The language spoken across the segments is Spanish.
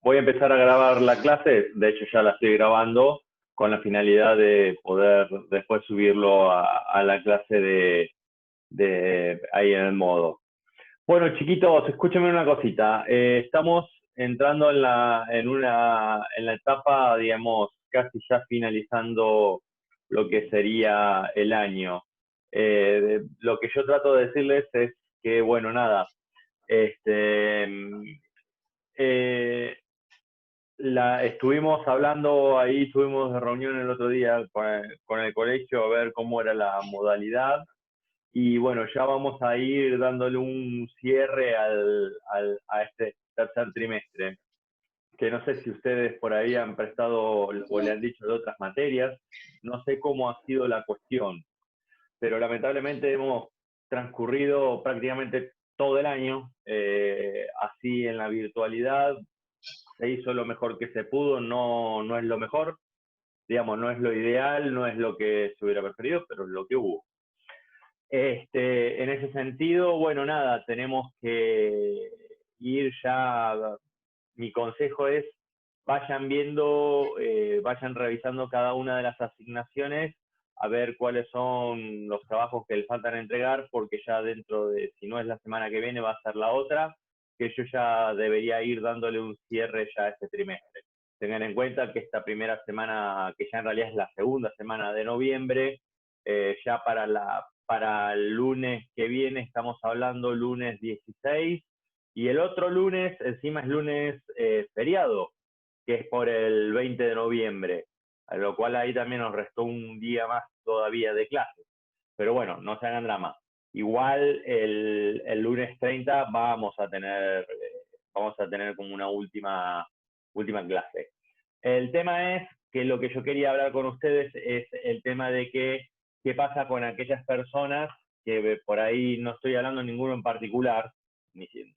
voy a empezar a grabar la clase, de hecho ya la estoy grabando, con la finalidad de poder después subirlo a la clase de ahí en el modo. Bueno, chiquitos, escúchenme una cosita. Estamos entrando en la etapa, digamos, casi ya finalizando lo que sería el año. Lo que yo trato de decirles es que, bueno, nada, este, eh, estuvimos hablando ahí, tuvimos de reunión el otro día con el colegio a ver cómo era la modalidad y bueno, ya vamos a ir dándole un cierre a este tercer trimestre, que no sé si ustedes por ahí han prestado o le han dicho de otras materias, no sé cómo ha sido la cuestión, pero lamentablemente hemos transcurrido prácticamente todo el año así en la virtualidad. Se hizo lo mejor que se pudo, no es lo mejor, digamos, no es lo ideal, no es lo que se hubiera preferido, pero es lo que hubo. En ese sentido, bueno, nada, tenemos que ir ya, mi consejo es, vayan viendo, vayan revisando cada una de las asignaciones, a ver cuáles son los trabajos que les faltan entregar, porque ya dentro de, si no es la semana que viene, va a ser la otra, que yo ya debería ir dándole un cierre ya a este trimestre. Tengan en cuenta que esta primera semana, que ya en realidad es la segunda semana de noviembre, ya para el lunes que viene estamos hablando lunes 16 y el otro lunes encima es lunes feriado, que es por el 20 de noviembre, a lo cual ahí también nos restó un día más todavía de clases. Pero bueno, no se hagan drama. Igual el lunes 30 vamos a tener como una última clase. El tema es que lo que yo quería hablar con ustedes es el tema de qué pasa con aquellas personas que por ahí no estoy hablando ninguno en particular,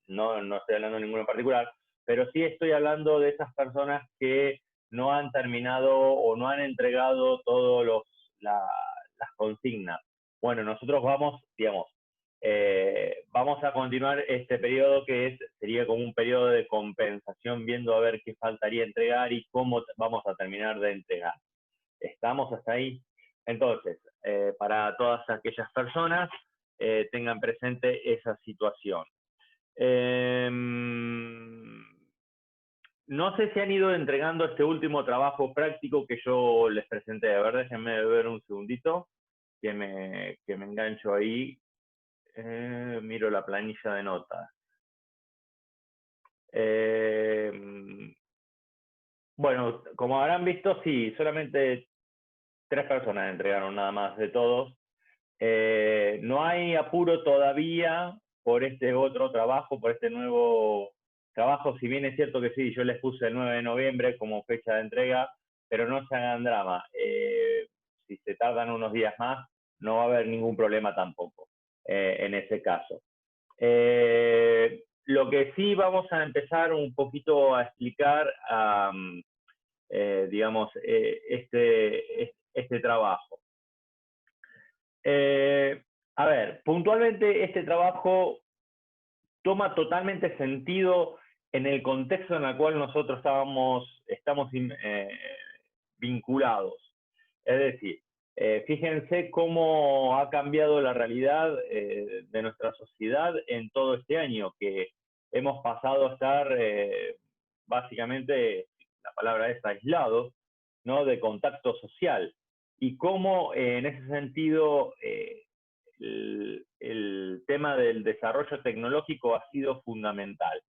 no estoy hablando ninguno en particular, pero sí estoy hablando de esas personas que no han terminado o no han entregado todas las consignas. Bueno, nosotros vamos, digamos, vamos a continuar este periodo sería como un periodo de compensación, viendo a ver qué faltaría entregar y cómo vamos a terminar de entregar. ¿Estamos hasta ahí? Entonces, para todas aquellas personas, tengan presente esa situación. Eh, no sé si han ido entregando este último trabajo práctico que yo les presenté. A ver, déjenme ver un segundito, que me engancho ahí. Miro la planilla de notas. Eh, bueno, como habrán visto, sí, solamente 3 personas entregaron nada más de todos. No hay apuro todavía por este otro trabajo, por este nuevo trabajo, si bien es cierto que sí, yo les puse el 9 de noviembre como fecha de entrega, pero no se hagan drama. Si se tardan unos días más, no va a haber ningún problema tampoco en ese caso. Lo que sí vamos a empezar un poquito a explicar, digamos, este trabajo. A ver, puntualmente este trabajo toma totalmente sentido en el contexto en el cual nosotros estamos vinculados. Es decir, fíjense cómo ha cambiado la realidad de nuestra sociedad en todo este año, que hemos pasado a estar básicamente, la palabra es aislados, ¿no? De contacto social. Y cómo en ese sentido el tema del desarrollo tecnológico ha sido fundamental.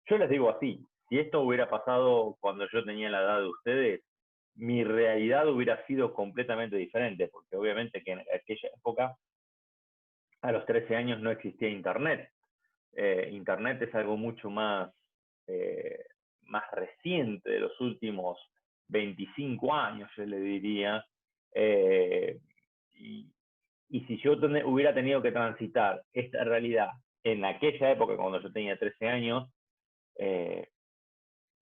Yo les digo así, si esto hubiera pasado cuando yo tenía la edad de ustedes, mi realidad hubiera sido completamente diferente, porque obviamente que en aquella época, a los 13 años, no existía Internet. Internet es algo mucho más reciente, de los últimos 25 años, yo le diría. Eh, y, y si yo hubiera tenido que transitar esta realidad en aquella época, cuando yo tenía 13 años,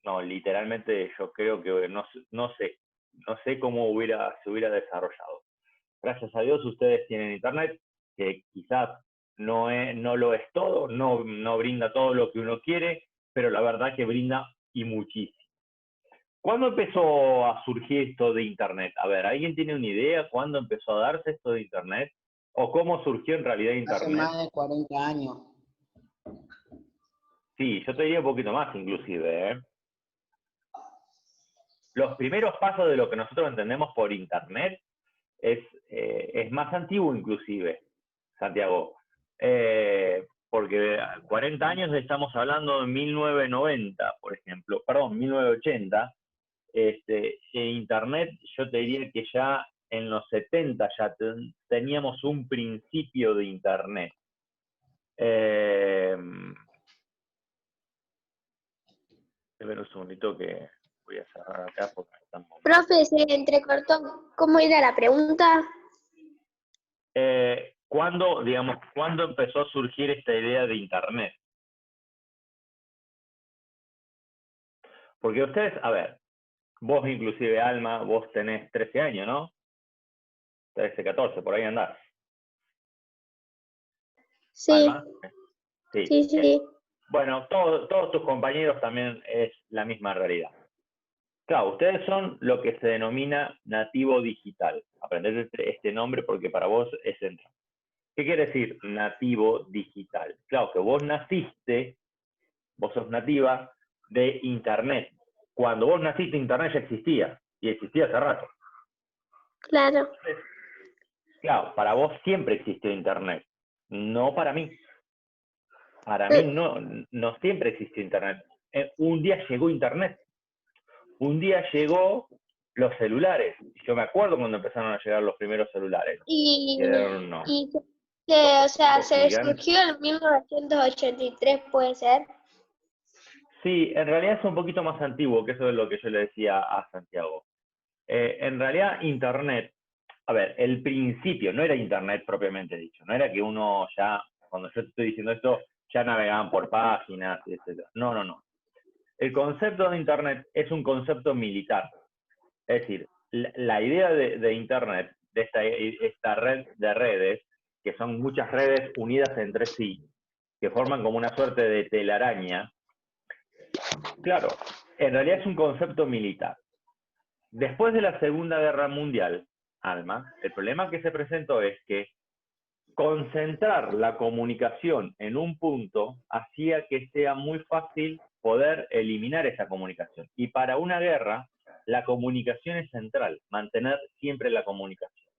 no, literalmente yo creo que no sé cómo se hubiera desarrollado. Gracias a Dios ustedes tienen internet, que quizás no lo es todo, no brinda todo lo que uno quiere, pero la verdad que brinda y muchísimo. ¿Cuándo empezó a surgir esto de Internet? A ver, ¿alguien tiene una idea cuándo empezó a darse esto de Internet? ¿O cómo surgió en realidad Hace Internet? más de 40 años. Sí, yo te diría un poquito más inclusive, ¿eh? Los primeros pasos de lo que nosotros entendemos por Internet es más antiguo inclusive, Santiago. Porque 40 años estamos hablando de 1990, por ejemplo, perdón, 1980. Internet, yo te diría que ya en los 70 ya teníamos un principio de Internet. Espera un segundito que voy a cerrar acá porque me están moviendo. Profe, se entrecortó. ¿Cómo era la pregunta? ¿Cuándo empezó a surgir esta idea de Internet? Porque ustedes, a ver, vos inclusive, Alma, vos tenés 13 años, ¿no? 13, 14, por ahí andás. Sí, Alma. Sí. sí, sí. Bueno, todos tus compañeros también es la misma realidad. Claro, ustedes son lo que se denomina nativo digital. Aprendés este nombre porque para vos es central. ¿Qué quiere decir nativo digital? Claro, que vos naciste, vos sos nativa de Internet. Cuando vos naciste, Internet ya existía, y existía hace rato. Claro. Entonces, claro, para vos siempre existió Internet, no para mí. Para mí no siempre existió Internet. Un día llegó Internet. Un día llegó los celulares. Yo me acuerdo cuando empezaron a llegar los primeros celulares. Y No, que, o sea, los se gigantes. surgió en 1983, ¿puede ser? Sí, en realidad es un poquito más antiguo, que eso es lo que yo le decía a Santiago. En realidad, Internet, a ver, el principio no era Internet propiamente dicho, no era que uno ya, cuando yo te estoy diciendo esto, ya navegaban por páginas, etc. No, no, no. El concepto de Internet es un concepto militar. Es decir, la idea de Internet, de esta red de redes, que son muchas redes unidas entre sí, que forman como una suerte de telaraña, claro, en realidad es un concepto militar. Después de la Segunda Guerra Mundial, Alma, el problema que se presentó es que concentrar la comunicación en un punto hacía que sea muy fácil poder eliminar esa comunicación. Y para una guerra, la comunicación es central, mantener siempre la comunicación.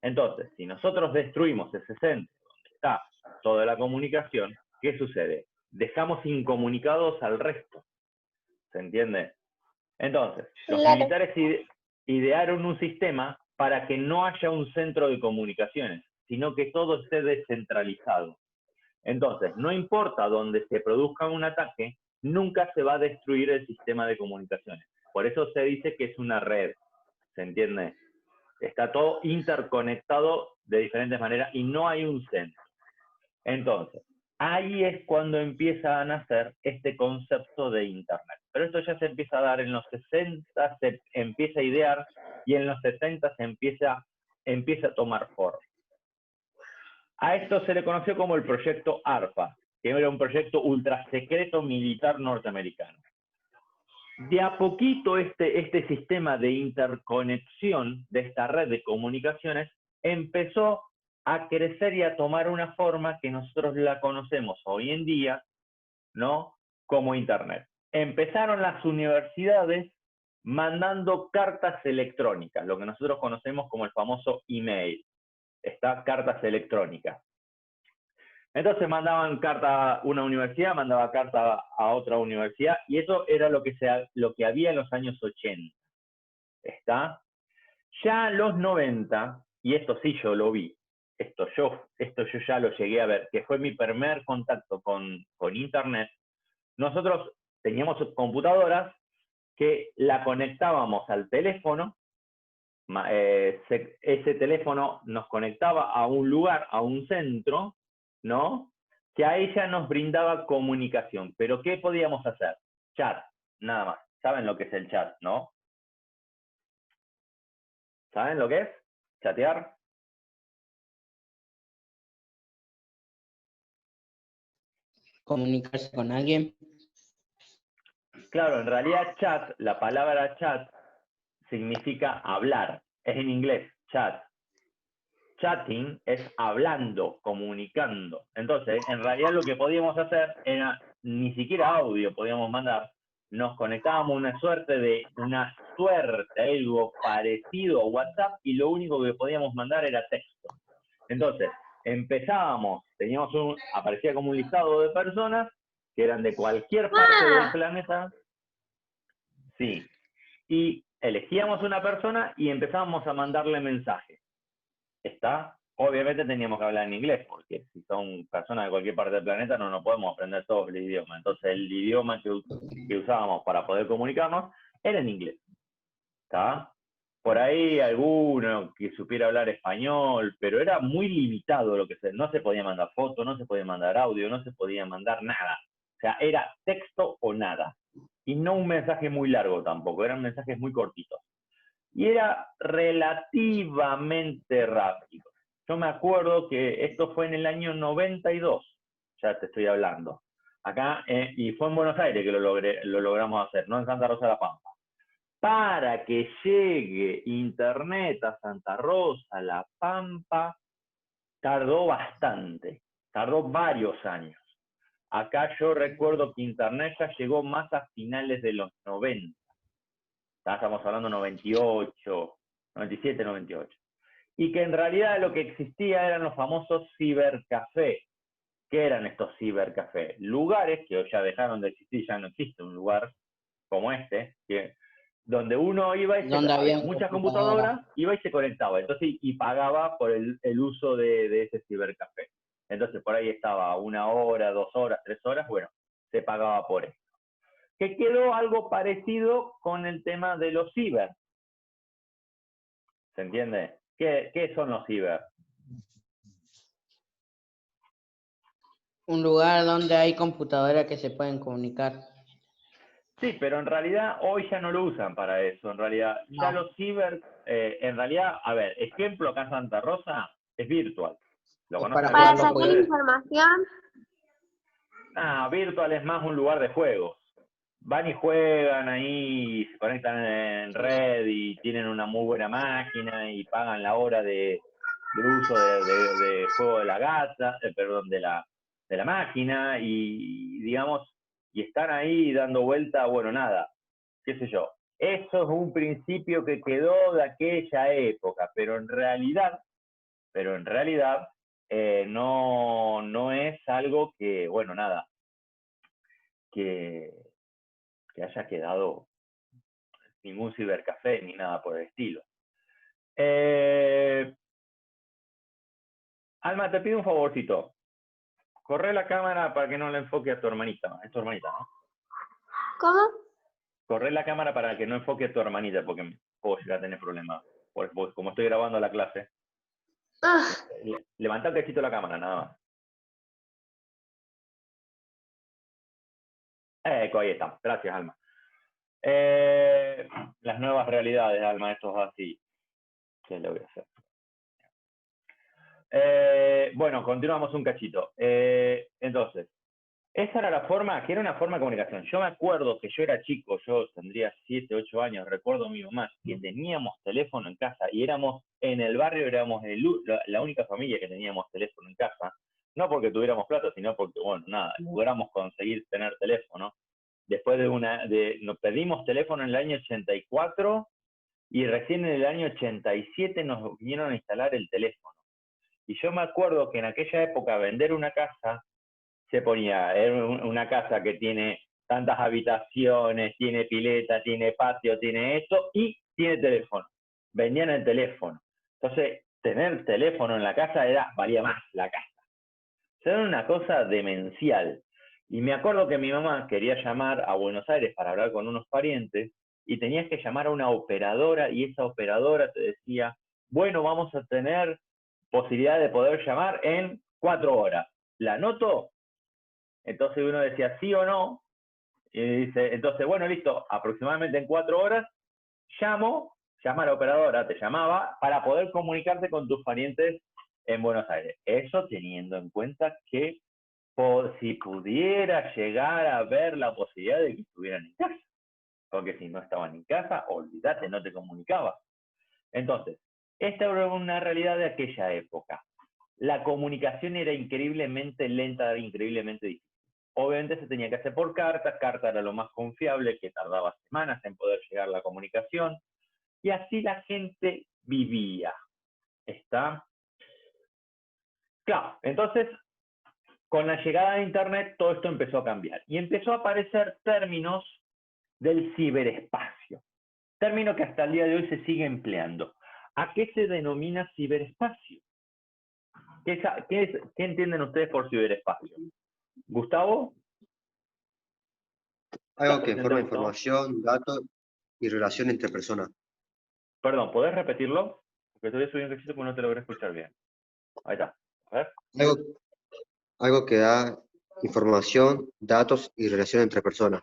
Entonces, si nosotros destruimos ese centro donde está toda la comunicación, ¿qué sucede? Dejamos incomunicados al resto. ¿Se entiende? Entonces, los Claro. militares idearon un sistema para que no haya un centro de comunicaciones, sino que todo esté descentralizado. Entonces, no importa dónde se produzca un ataque, nunca se va a destruir el sistema de comunicaciones. Por eso se dice que es una red, ¿se entiende? Está todo interconectado de diferentes maneras y no hay un centro. Entonces, ahí es cuando empieza a nacer este concepto de Internet. Pero esto ya se empieza a dar en los 60, se empieza a idear y en los 70 se empieza a tomar forma. A esto se le conoció como el proyecto ARPA, que era un proyecto ultra secreto militar norteamericano. De a poquito este sistema de interconexión de esta red de comunicaciones empezó a crecer y a tomar una forma que nosotros la conocemos hoy en día, ¿no? Como Internet. Empezaron las universidades mandando cartas electrónicas, lo que nosotros conocemos como el famoso email. Estas cartas electrónicas. Entonces mandaban carta a una universidad, mandaba carta a otra universidad, y eso era lo que había en los años 80. ¿Está? Ya en los 90, y esto sí yo lo vi, esto yo ya lo llegué a ver, que fue mi primer contacto con Internet, nosotros teníamos computadoras que la conectábamos al teléfono, ese teléfono nos conectaba a un lugar, a un centro, ¿no? Que a ella nos brindaba comunicación. Pero ¿qué podíamos hacer? Chat, nada más. ¿Saben lo que es el chat, no? ¿Saben lo que es? ¿Chatear? Comunicarse con alguien. Claro, en realidad chat, la palabra chat significa hablar. Es en inglés, chat. Chatting es hablando, comunicando. Entonces, en realidad lo que podíamos hacer era ni siquiera audio podíamos mandar. Nos conectábamos una suerte, algo parecido a WhatsApp, y lo único que podíamos mandar era texto. Entonces, aparecía como un listado de personas que eran de cualquier parte del planeta. Sí. Y elegíamos una persona y empezábamos a mandarle mensajes. ¿Está? Obviamente teníamos que hablar en inglés, porque si son personas de cualquier parte del planeta no nos podemos aprender todo el idioma. Entonces el idioma que usábamos para poder comunicarnos era en inglés. ¿Está? Por ahí alguno que supiera hablar español, pero era muy limitado lo que no se podía mandar fotos, no se podía mandar audio, no se podía mandar nada. O sea, era texto o nada. Y no un mensaje muy largo tampoco, eran mensajes muy cortitos. Y era relativamente rápido. Yo me acuerdo que esto fue en el año 92, ya te estoy hablando. Acá, y fue en Buenos Aires que lo logramos hacer, no en Santa Rosa de la Pampa. Para que llegue internet a Santa Rosa, La Pampa, tardó bastante, tardó varios años. Acá yo recuerdo que internet ya llegó más a finales de los 90. Estamos hablando 98, 97, 98. Y que en realidad lo que existía eran los famosos cibercafés. ¿Qué eran estos cibercafés? Lugares que hoy ya dejaron de existir, ya no existe un lugar como este, donde uno iba y había muchas computadoras, iba y se conectaba, entonces y pagaba por el uso de ese cibercafé. Entonces por ahí estaba 1 hora, 2 horas, 3 horas, bueno, se pagaba por eso. Que quedó algo parecido con el tema de los ciber. ¿Se entiende? ¿Qué son los ciber? Un lugar donde hay computadoras que se pueden comunicar. Sí, pero en realidad hoy ya no lo usan para eso. En realidad, no. Ya los ciber, en realidad, a ver, ejemplo acá en Santa Rosa, es virtual. ¿Lo conocen? ¿Para sacar información? Ah, virtual es más un lugar de juegos. Van y juegan ahí, se conectan en red y tienen una muy buena máquina y pagan la hora de uso de juego de la gata, perdón, de la máquina, y digamos, y están ahí dando vuelta, bueno, nada, qué sé yo. Eso es un principio que quedó de aquella época, pero en realidad no es algo que, bueno, nada, que haya quedado ningún cibercafé ni nada por el estilo. Alma, te pido un favorcito. Corre la cámara para que no la enfoque a tu hermanita. Es tu hermanita, ¿no? ¿Cómo? Corre la cámara para que no enfoque a tu hermanita, porque puedo llegar a tener problemas. Porque como estoy grabando la clase. Levanta un cachito la cámara, nada más. Ahí está. Gracias, Alma. Las nuevas realidades, Alma, esto es así. ¿Qué le voy a hacer? Bueno, continuamos un cachito. Entonces, esa era la forma, que era una forma de comunicación. Yo me acuerdo que yo era chico, yo tendría 7, 8 años, recuerdo a mi mamá, que teníamos teléfono en casa y éramos, en el barrio éramos la única familia que teníamos teléfono en casa. No porque tuviéramos plata, sino porque, bueno, nada, logramos conseguir tener teléfono. Después nos pedimos teléfono en el año 84 y recién en el año 87 nos vinieron a instalar el teléfono. Y yo me acuerdo que en aquella época vender una casa se ponía, era una casa que tiene tantas habitaciones, tiene pileta, tiene patio, tiene esto y tiene teléfono. Vendían el teléfono. Entonces, tener teléfono en la casa valía más la casa. Era una cosa demencial. Y me acuerdo que mi mamá quería llamar a Buenos Aires para hablar con unos parientes y tenías que llamar a una operadora y esa operadora te decía, bueno, vamos a tener posibilidad de poder llamar en 4 horas. ¿La anoto? Entonces uno decía sí o no, y dice, entonces, bueno, listo, aproximadamente en 4 horas, llama a la operadora, te llamaba, para poder comunicarte con tus parientes en Buenos Aires. Eso teniendo en cuenta que si pudiera llegar a ver la posibilidad de que estuvieran en casa. porque si no estaban en casa, olvídate, no te comunicabas. Entonces, esta era una realidad de aquella época. La comunicación era increíblemente lenta, era increíblemente difícil. Obviamente se tenía que hacer por carta era lo más confiable, que tardaba semanas en poder llegar la comunicación, y así la gente vivía. ¿Está? Claro, entonces, con la llegada de Internet, todo esto empezó a cambiar, y empezó a aparecer términos del ciberespacio, término que hasta el día de hoy se sigue empleando. ¿A qué se denomina ciberespacio? ¿Qué entienden ustedes por ciberespacio? ¿Gustavo? Algo que informa información, datos y relación entre personas. Perdón, ¿podés repetirlo? Porque todavía soy un ejercicio porque no te logré escuchar bien. Ahí está. A ver. Algo que da información, datos y relación entre personas.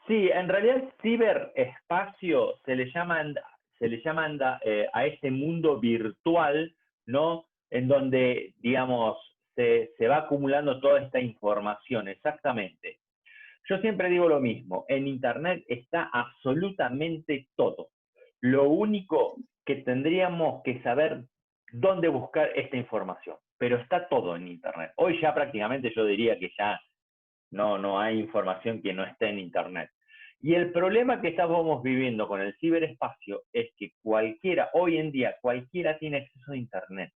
Sí, en realidad el ciberespacio se le llama a este mundo virtual, ¿no? En donde, digamos, se va acumulando toda esta información, exactamente. Yo siempre digo lo mismo, en Internet está absolutamente todo. Lo único que tendríamos que saber dónde buscar esta información, pero está todo en Internet. Hoy ya prácticamente yo diría que ya no hay información que no esté en Internet. Y el problema que estábamos viviendo con el ciberespacio es que hoy en día, cualquiera tiene acceso a Internet.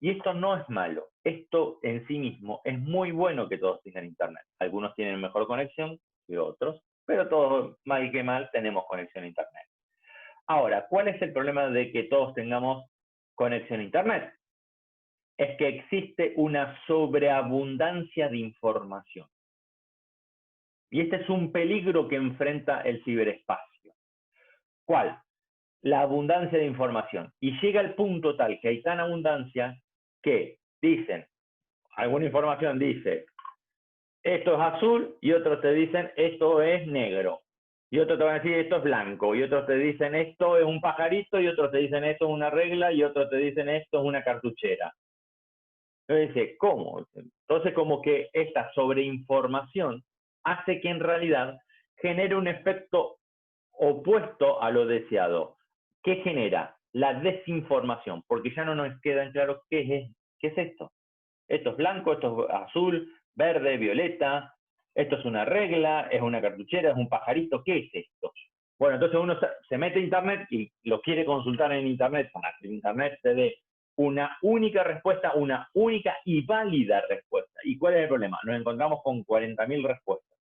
Y esto no es malo. Esto en sí mismo es muy bueno que todos tengan Internet. Algunos tienen mejor conexión que otros, pero todos, mal que mal, tenemos conexión a Internet. Ahora, ¿cuál es el problema de que todos tengamos conexión a Internet? Es que existe una sobreabundancia de información. Y este es un peligro que enfrenta el ciberespacio. ¿Cuál? La abundancia de información. Y llega el punto tal que hay tan abundancia que dicen, alguna información dice, esto es azul, y otros te dicen, esto es negro. Y otros te van a decir, esto es blanco. Y otros te dicen, esto es un pajarito, y otros te dicen, esto es una regla, y otros te dicen, esto es una cartuchera. Entonces dice, ¿cómo? Entonces como que esta sobreinformación hace que en realidad genere un efecto opuesto a lo deseado. ¿Qué genera? La desinformación, porque ya no nos queda en claro qué es esto. Esto es blanco, esto es azul, verde, violeta, esto es una regla, es una cartuchera, es un pajarito, ¿qué es esto? Bueno, entonces uno se mete a Internet y lo quiere consultar en Internet para que Internet te dé una única respuesta, una única y válida respuesta. ¿Y cuál es el problema? Nos encontramos con 40.000 respuestas.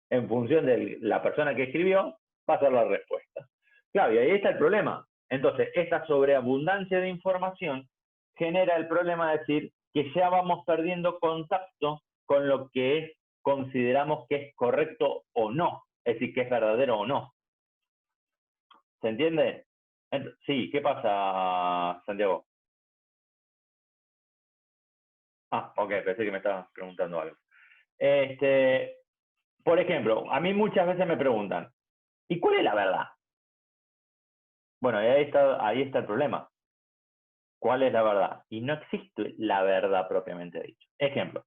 En función de la persona que escribió, va a ser la respuesta. Claro, y ahí está el problema. Entonces, esta sobreabundancia de información genera el problema de decir que ya vamos perdiendo contacto con lo que consideramos que es correcto o no, es decir, que es verdadero o no. ¿Se entiende? Sí, ¿qué pasa, Santiago? Ah, ok, pensé que me estabas preguntando algo. Por ejemplo, a mí muchas veces me preguntan, ¿y cuál es la verdad? Bueno, ahí está el problema. ¿Cuál es la verdad? Y no existe la verdad propiamente dicho. Ejemplo.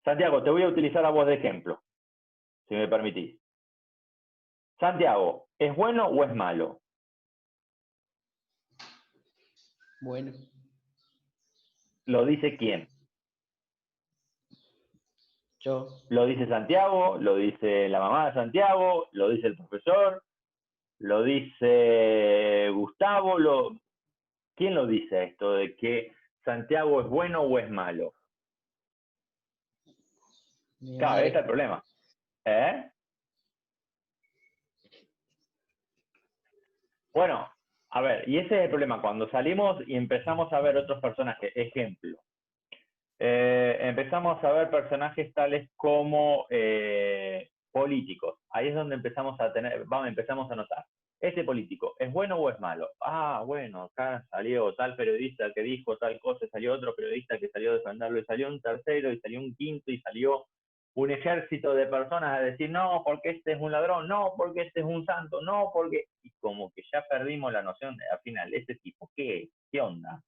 Santiago, te voy a utilizar a vos de ejemplo, si me permitís. Santiago, ¿es bueno o es malo? Bueno, ¿Lo dice quién? yo, ¿Lo dice Santiago? ¿Lo dice la mamá de Santiago? ¿Lo dice el profesor? ¿Lo dice Gustavo? ¿Quién lo dice esto de que Santiago es bueno o es malo? mi Claro, ahí está el madre. problema. ¿Eh? Bueno, a ver, y ese es el problema. Cuando salimos y empezamos a ver otros personajes, ejemplo, empezamos a ver personajes tales como políticos. Ahí es donde empezamos a notar. ¿Este político es bueno o es malo? Ah, bueno, acá salió tal periodista que dijo tal cosa, salió otro periodista que salió a defenderlo, y salió un tercero, y salió un quinto, y salió un ejército de personas a decir, no, porque este es un ladrón, no, porque este es un santo, no, porque... Y como que ya perdimos la noción de, al final, ¿este tipo qué es? ¿Qué onda?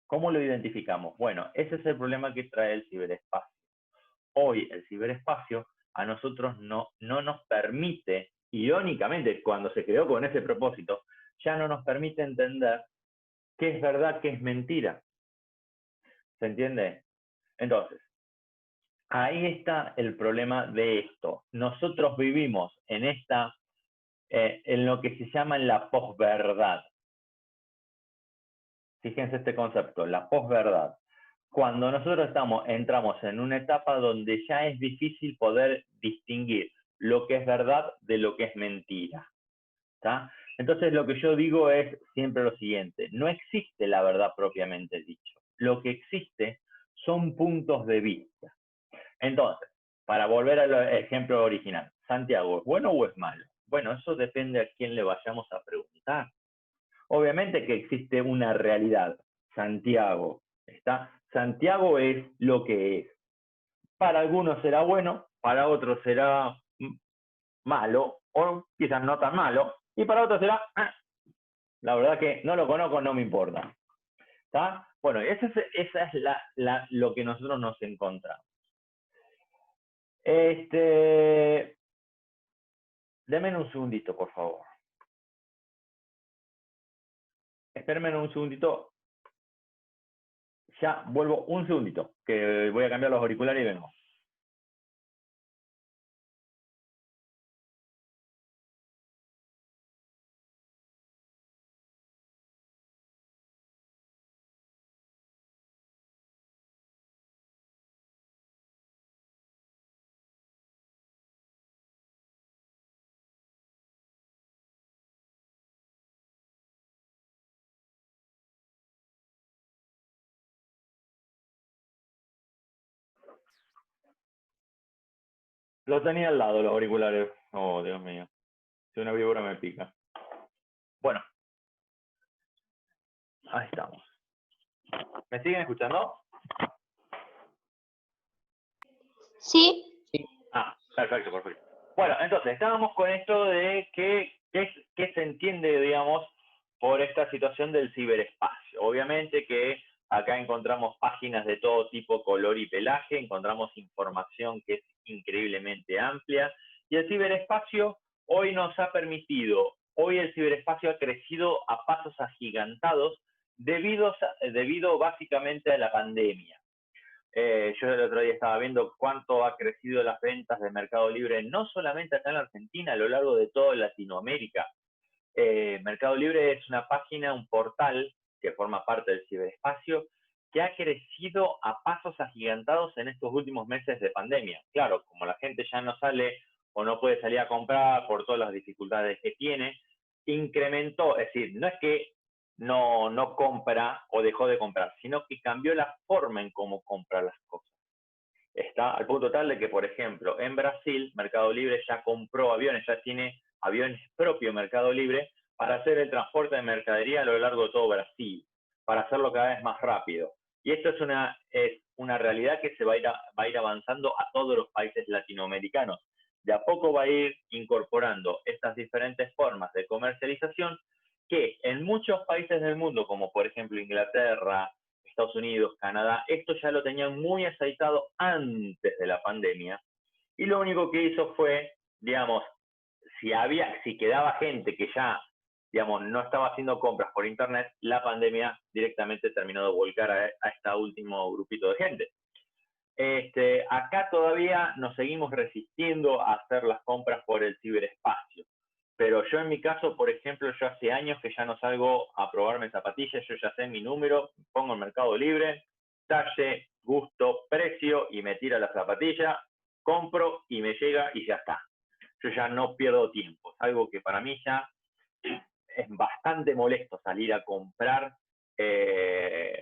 ¿Cómo lo identificamos? Bueno, ese es el problema que trae el ciberespacio. Hoy el ciberespacio a nosotros no nos permite, irónicamente, cuando se creó con ese propósito, ya no nos permite entender qué es verdad, qué es mentira. ¿Se entiende? Entonces, ahí está el problema de esto. Nosotros vivimos en en lo que se llama la posverdad. Fíjense este concepto, la posverdad. Cuando nosotros entramos en una etapa donde ya es difícil poder distinguir lo que es verdad de lo que es mentira. ¿Tá? Entonces lo que yo digo es siempre lo siguiente, no existe la verdad propiamente dicho. Lo que existe son puntos de vista. Entonces, para volver al ejemplo original, Santiago, ¿es bueno o es malo? Bueno, eso depende a quién le vayamos a preguntar. Obviamente que existe una realidad. Santiago, ¿está? Santiago es lo que es. Para algunos será bueno, para otros será malo, o quizás no tan malo, y para otros será, la verdad que no lo conozco, no me importa. ¿Está? Bueno, esa es lo que nosotros nos encontramos. Denme un segundito, por favor. Espérenme un segundito. Ya vuelvo un segundito, que voy a cambiar los auriculares y vengo. Lo tenía al lado, los auriculares. Oh, Dios mío. Si una víbora me pica. Bueno. Ahí estamos. ¿Me siguen escuchando? Sí. Ah, perfecto, perfecto. Bueno, entonces, estábamos con esto de qué se entiende, digamos, por esta situación del ciberespacio. Obviamente que acá encontramos páginas de todo tipo, color y pelaje, encontramos información que es increíblemente amplia, y el ciberespacio hoy nos ha permitido, hoy el ciberespacio ha crecido a pasos agigantados debido básicamente a la pandemia. Yo el otro día estaba viendo cuánto ha crecido las ventas de Mercado Libre, no solamente acá en la Argentina, a lo largo de toda Latinoamérica. Mercado Libre es una página, un portal que forma parte del ciberespacio, que ha crecido a pasos agigantados en estos últimos meses de pandemia. Claro, como la gente ya no sale o no puede salir a comprar por todas las dificultades que tiene, incrementó, es decir, no es que no compra o dejó de comprar, sino que cambió la forma en cómo compra las cosas. Está al punto tal de que, por ejemplo, en Brasil, Mercado Libre ya compró aviones, ya tiene aviones propio Mercado Libre para hacer el transporte de mercadería a lo largo de todo Brasil, para hacerlo cada vez más rápido. Y esto es una realidad que se va a ir avanzando a todos los países latinoamericanos. De a poco va a ir incorporando estas diferentes formas de comercialización que en muchos países del mundo, como por ejemplo Inglaterra, Estados Unidos, Canadá, esto ya lo tenían muy aceitado antes de la pandemia, y lo único que hizo fue, digamos, si quedaba gente que ya, digamos, no estaba haciendo compras por internet, la pandemia directamente terminó de volcar a este último grupito de gente. Acá todavía nos seguimos resistiendo a hacer las compras por el ciberespacio. Pero yo en mi caso, por ejemplo, yo hace años que ya no salgo a probarme zapatillas, yo ya sé mi número, pongo en Mercado Libre, talle, gusto, precio y me tira la zapatilla, compro y me llega y ya está. Yo ya no pierdo tiempo, es algo que para mí ya es bastante molesto salir a comprar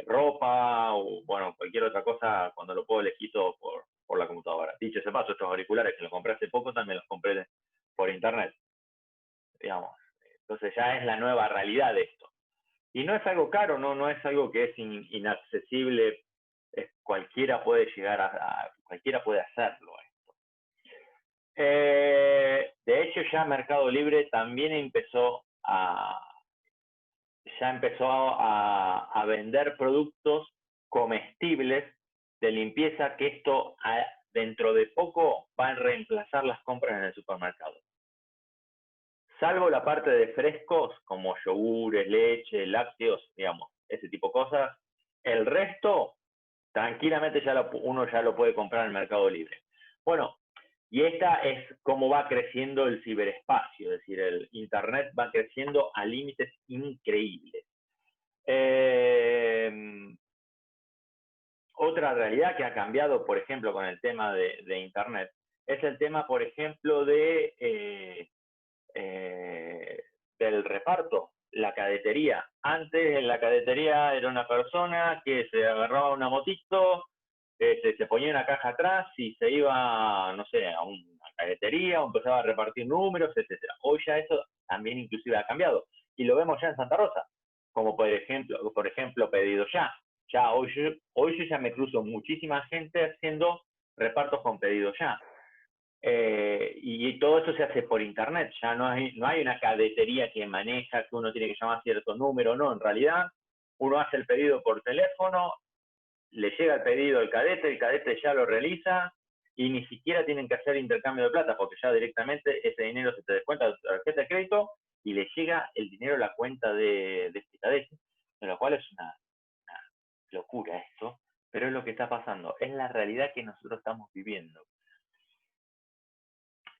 ropa o bueno, cualquier otra cosa cuando lo puedo elegir todo por la computadora. Dicho ese paso, estos auriculares que los compré hace poco también los compré por internet. Digamos. Entonces ya es la nueva realidad de esto. Y no es algo caro, no es algo que es inaccesible, cualquiera puede cualquiera puede hacerlo esto. De hecho ya Mercado Libre también empezó a vender productos comestibles de limpieza, que esto dentro de poco van a reemplazar las compras en el supermercado. Salvo la parte de frescos, como yogures, leche, lácteos, digamos, ese tipo de cosas, el resto, tranquilamente uno ya lo puede comprar en el Mercado Libre. Bueno, y esta es cómo va creciendo el ciberespacio, es decir, el Internet va creciendo a límites increíbles. Otra realidad que ha cambiado, por ejemplo, con el tema de Internet, es el tema, por ejemplo, del reparto, la cadetería. Antes en la cadetería era una persona que se agarraba una motito, se ponía una caja atrás y se iba, no sé, a una cadetería o empezaba a repartir números, etcétera. Hoy ya eso también inclusive ha cambiado y lo vemos ya en Santa Rosa, como por ejemplo Pedido Ya. Ya hoy yo ya me cruzo muchísima gente haciendo repartos con Pedido Ya. Y todo eso se hace por internet, ya no hay una cadetería que maneja, que uno tiene que llamar cierto número, no, en realidad uno hace el pedido por teléfono, le llega el pedido al cadete, el cadete ya lo realiza y ni siquiera tienen que hacer intercambio de plata porque ya directamente ese dinero se te descuenta de tu tarjeta de crédito y le llega el dinero a la cuenta de este cadete, de lo cual es una locura esto, pero es lo que está pasando, es la realidad que nosotros estamos viviendo.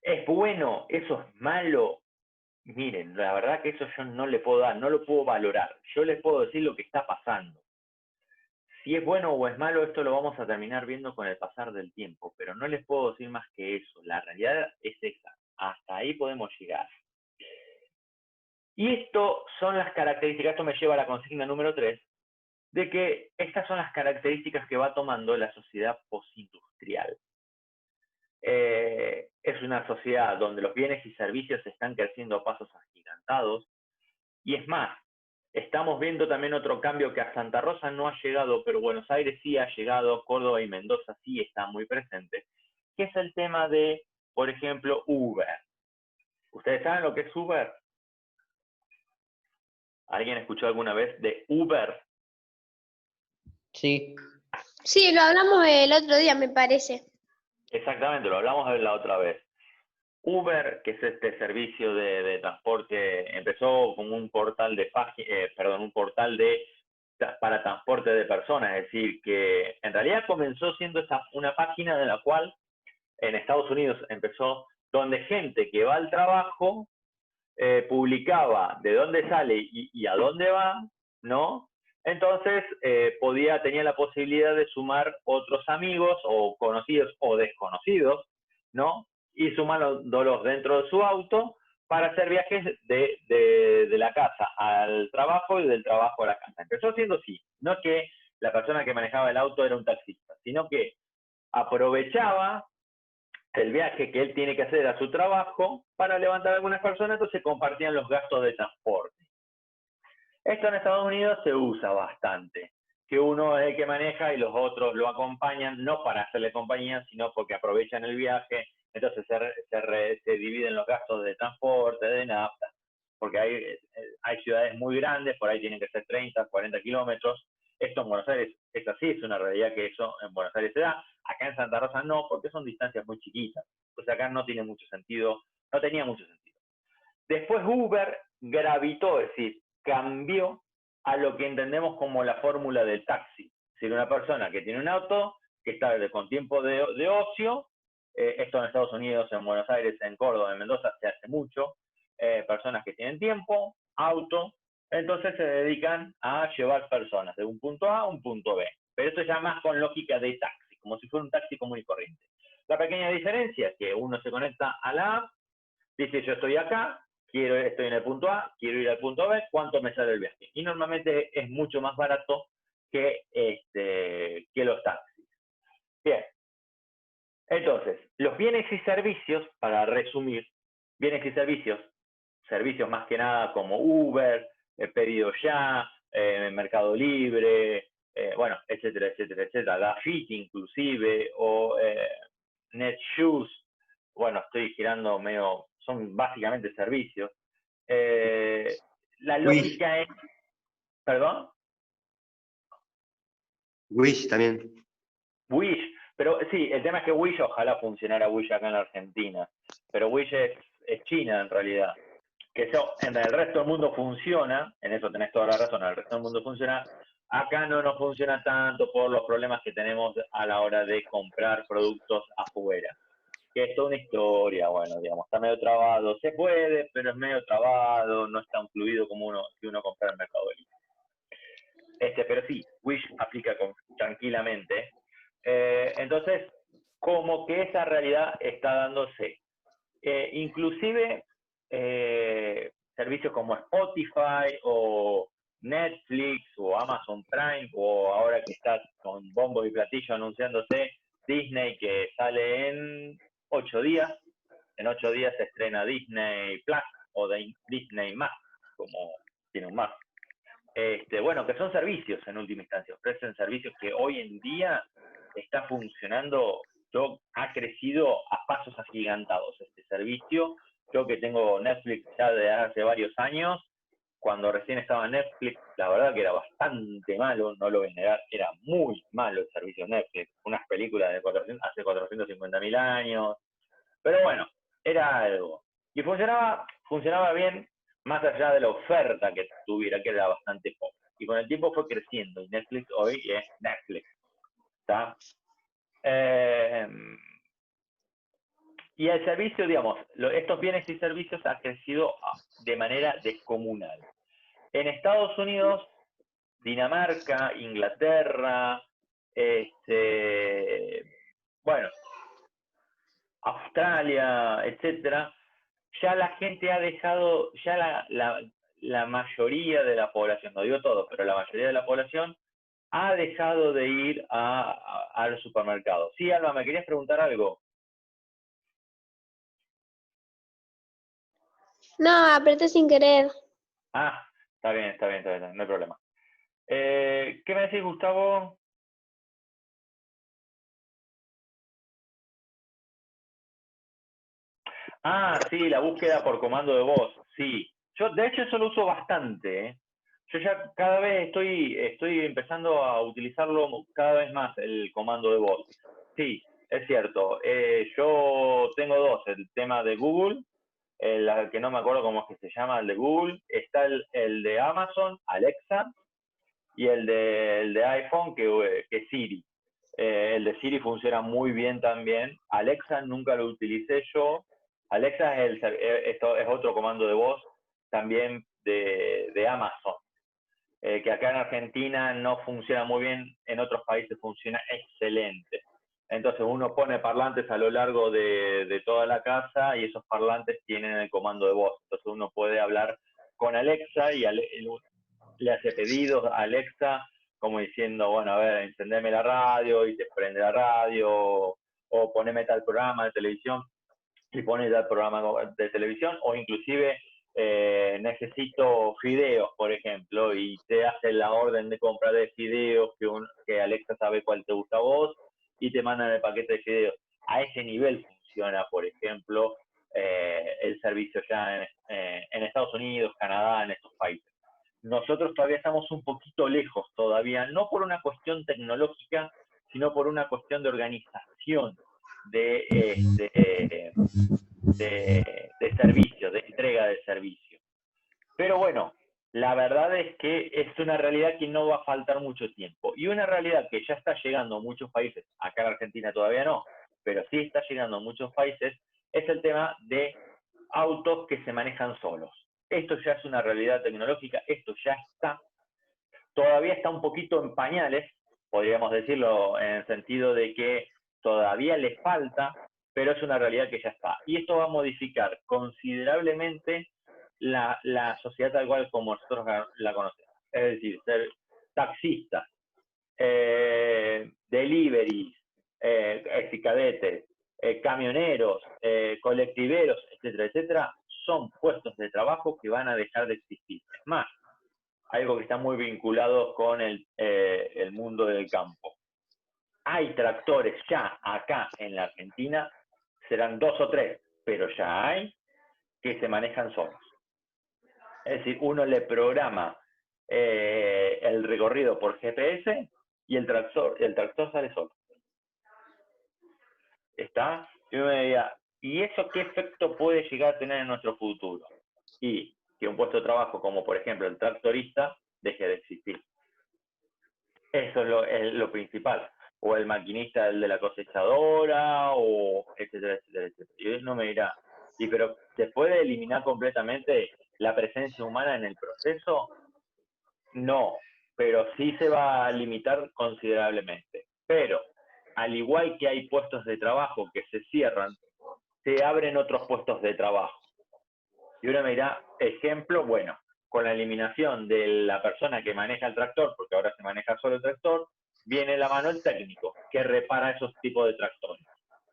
¿Es bueno? ¿Eso es malo? Miren, la verdad que eso yo no le puedo dar, no lo puedo valorar. Yo les puedo decir lo que está pasando. Si es bueno o es malo, esto lo vamos a terminar viendo con el pasar del tiempo, pero no les puedo decir más que eso. La realidad es esa. Hasta ahí podemos llegar. Y esto son las características, esto me lleva a la consigna número 3, de que estas son las características que va tomando la sociedad postindustrial. Es una sociedad donde los bienes y servicios están creciendo a pasos agigantados. Y es más, estamos viendo también otro cambio que a Santa Rosa no ha llegado, pero Buenos Aires sí ha llegado, Córdoba y Mendoza sí está muy presente, que es el tema de, por ejemplo, Uber. ¿Ustedes saben lo que es Uber? ¿Alguien escuchó alguna vez de Uber? Sí. Sí, lo hablamos el otro día, me parece. Exactamente, lo hablamos la otra vez. Uber, que es este servicio de transporte, empezó como un portal para transporte de personas, es decir, que en realidad comenzó siendo una página de la cual en Estados Unidos empezó, donde gente que va al trabajo publicaba de dónde sale y a dónde va, ¿no? Entonces tenía la posibilidad de sumar otros amigos o conocidos o desconocidos, ¿no? Y sumándolos dentro de su auto para hacer viajes de la casa al trabajo y del trabajo a la casa. Empezó siendo así, no que la persona que manejaba el auto era un taxista, sino que aprovechaba el viaje que él tiene que hacer a su trabajo para levantar a algunas personas, entonces compartían los gastos de transporte. Esto en Estados Unidos se usa bastante, que uno es el que maneja y los otros lo acompañan, no para hacerle compañía, sino porque aprovechan el viaje, entonces se dividen los gastos de transporte, de nafta, porque hay ciudades muy grandes, por ahí tienen que ser 30, 40 kilómetros. Esto en Buenos Aires es así, es una realidad que eso en Buenos Aires se da. Acá en Santa Rosa no, porque son distancias muy chiquitas. Pues acá no tiene mucho sentido, no tenía mucho sentido. Después Uber gravitó, es decir, cambió a lo que entendemos como la fórmula del taxi. Es decir, una persona que tiene un auto, que está con tiempo de ocio, esto en Estados Unidos, en Buenos Aires, en Córdoba, en Mendoza se hace mucho, personas que tienen tiempo, auto, entonces se dedican a llevar personas de un punto A a un punto B. Pero esto ya más con lógica de taxi, como si fuera un taxi común y corriente. La pequeña diferencia es que uno se conecta a la app, dice yo estoy acá, estoy en el punto A, quiero ir al punto B, ¿cuánto me sale el viaje? Y normalmente es mucho más barato que los taxis. Bien. Entonces, los bienes y servicios, para resumir, bienes y servicios más que nada como Uber, Pedido Ya, Mercado Libre, bueno, etcétera, etcétera, etcétera, Dafiti inclusive, o Netshoes, bueno, estoy girando medio, son básicamente servicios. La lógica es, ¿perdón? Wish también. Wish, Pero sí, el tema es que Wish, ojalá funcionara Wish acá en la Argentina, pero Wish es China en realidad. Que eso en el resto del mundo funciona, en eso tenés toda la razón, en el resto del mundo funciona, acá no nos funciona tanto por los problemas que tenemos a la hora de comprar productos afuera. Que es toda una historia, bueno, digamos, está medio trabado, se puede, pero es medio trabado, no es tan fluido como si uno compra en Mercado Libre. Pero sí, Wish aplica tranquilamente. Entonces, como que esa realidad está dándose. Inclusive servicios como Spotify o Netflix o Amazon Prime, o ahora que está con bombo y platillo anunciándose Disney, que sale en 8 días. En 8 días se estrena Disney Plus o Disney Más, como tiene un más. Bueno, que son servicios en última instancia, ofrecen servicios que hoy en día está funcionando, ha crecido a pasos agigantados este servicio. Yo que tengo Netflix ya de hace varios años, cuando recién estaba Netflix, la verdad que era bastante malo, no lo voy a negar, era muy malo el servicio Netflix, unas películas de hace 450.000 años, pero bueno, era algo. Y funcionaba bien, más allá de la oferta que tuviera, que era bastante poca. Y con el tiempo fue creciendo, y Netflix hoy es Netflix, ¿está? Y el servicio, digamos, estos bienes y servicios han crecido de manera descomunal. En Estados Unidos, Dinamarca, Inglaterra, bueno, Australia, etcétera, ya la gente ha dejado, ya la mayoría de la población, no digo todo, pero la mayoría de la población ha dejado de ir al supermercado. Sí, Alba, ¿me querías preguntar algo? No, apreté sin querer. Ah, está bien, no hay problema. ¿Qué me decís, Gustavo? Ah, sí, la búsqueda por comando de voz, sí. Yo, de hecho, eso lo uso bastante, ¿eh? Yo ya cada vez estoy empezando a utilizarlo cada vez más, el comando de voz. Sí, es cierto. Yo tengo dos, el tema de Google, el que no me acuerdo cómo es que se llama, el de Google, está el de Amazon, Alexa, y el de iPhone, que es Siri. El de Siri funciona muy bien también. Alexa nunca lo utilicé yo. Alexa es otro comando de voz también de Amazon, que acá en Argentina no funciona muy bien, en otros países funciona excelente. Entonces uno pone parlantes a lo largo de toda la casa y esos parlantes tienen el comando de voz. Entonces uno puede hablar con Alexa y le hace pedidos a Alexa, como diciendo, bueno, a ver, encendeme la radio y te prende la radio, o poneme tal programa de televisión y pone tal programa de televisión, o inclusive necesito fideos, por ejemplo, y te hace la orden de compra de fideos que Alexa sabe cuál te gusta a vos y te mandan el paquete de fideos. A ese nivel funciona, por ejemplo, el servicio ya en Estados Unidos, Canadá, en estos países. Nosotros todavía estamos un poquito lejos todavía, no por una cuestión tecnológica, sino por una cuestión de organización de servicio, de entrega de servicio. Pero bueno, la verdad es que es una realidad que no va a faltar mucho tiempo. Y una realidad que ya está llegando a muchos países, acá en Argentina todavía no, pero sí está llegando a muchos países, es el tema de autos que se manejan solos. Esto ya es una realidad tecnológica, esto ya está. Todavía está un poquito en pañales, podríamos decirlo en el sentido de que todavía le falta, pero es una realidad que ya está. Y esto va a modificar considerablemente la sociedad tal cual como nosotros la conocemos. Es decir, ser taxistas, deliveries, cadetes, camioneros, colectiveros, etcétera, etcétera, son puestos de trabajo que van a dejar de existir. Es más, algo que está muy vinculado con el mundo del campo. Hay tractores ya acá en la Argentina, serán 2 o 3, pero ya hay que se manejan solos. Es decir, uno le programa el recorrido por GPS y el tractor sale solo. ¿Está? Y uno me diría, ¿y eso qué efecto puede llegar a tener en nuestro futuro? Y que un puesto de trabajo como por ejemplo el tractorista deje de existir. Eso es lo principal. O el maquinista, el de la cosechadora, o etcétera, etcétera, etcétera. Y uno me dirá, ¿y pero se puede eliminar completamente la presencia humana en el proceso? No, pero sí se va a limitar considerablemente. Pero, al igual que hay puestos de trabajo que se cierran, se abren otros puestos de trabajo. Y uno me dirá, ejemplo, bueno, con la eliminación de la persona que maneja el tractor, porque ahora se maneja solo el tractor, viene la mano el técnico, que repara esos tipos de tractores.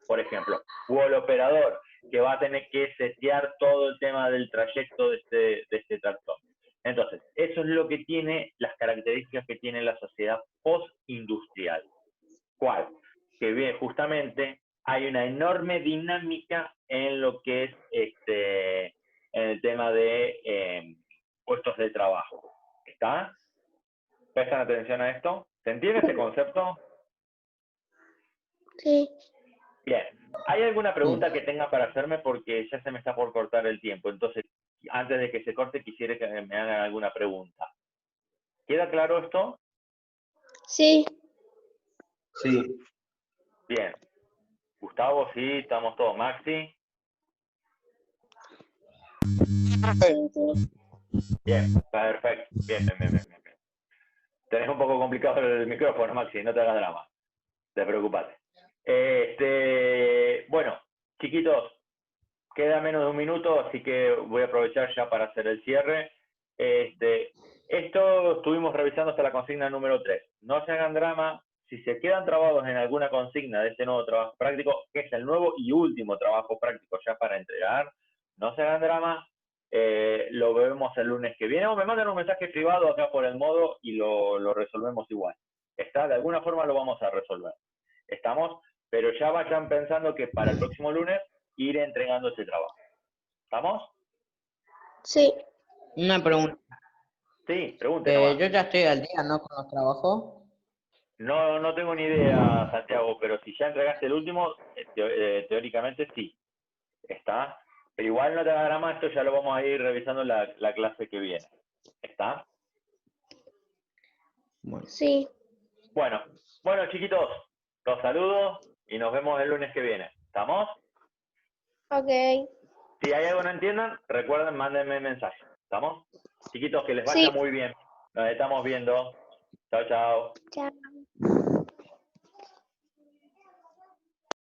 Por ejemplo, o el operador, que va a tener que setear todo el tema del trayecto de este tractor. Entonces, eso es lo que tiene, las características que tiene la sociedad postindustrial. ¿Cuál? Que bien, justamente hay una enorme dinámica en lo que es en el tema de puestos de trabajo. ¿Está? ¿Prestan atención a esto? ¿Se entiende este concepto? Sí. Bien. ¿Hay alguna pregunta que tenga para hacerme? Porque ya se me está por cortar el tiempo. Entonces, antes de que se corte, quisiera que me hagan alguna pregunta. ¿Queda claro esto? Sí. Sí. Bien. Gustavo, sí, estamos todos. Maxi. Sí, sí. Bien, perfecto. Bien. Tenés un poco complicado el micrófono, Maxi, no te hagas drama. Te preocupate. Bueno, chiquitos, queda menos de un minuto, así que voy a aprovechar ya para hacer el cierre. Esto estuvimos revisando hasta la consigna número 3. No se hagan drama. Si se quedan trabados en alguna consigna de este nuevo trabajo práctico, que es el nuevo y último trabajo práctico ya para entregar, no se hagan drama. Lo vemos el lunes que viene, o me mandan un mensaje privado acá por el modo y lo resolvemos igual. ¿Está? De alguna forma lo vamos a resolver. ¿Estamos? Pero ya vayan pensando que para el próximo lunes iré entregando ese trabajo. ¿Estamos? Sí. Una pregunta. Sí, pregunte nomás. Yo ya estoy al día, ¿no? Con los trabajos. No tengo ni idea, Santiago, pero si ya entregaste el último, teóricamente sí. ¿Está? Pero igual no te hagas drama, esto ya lo vamos a ir revisando en la clase que viene. ¿Está? Bueno. Sí. Bueno, chiquitos, los saludo y nos vemos el lunes que viene. ¿Estamos? Ok. Si hay algo que no entiendan, recuerden, mándenme mensaje. ¿Estamos? Chiquitos, que les vaya Sí. muy bien. Nos estamos viendo. Chao, chao. Chao.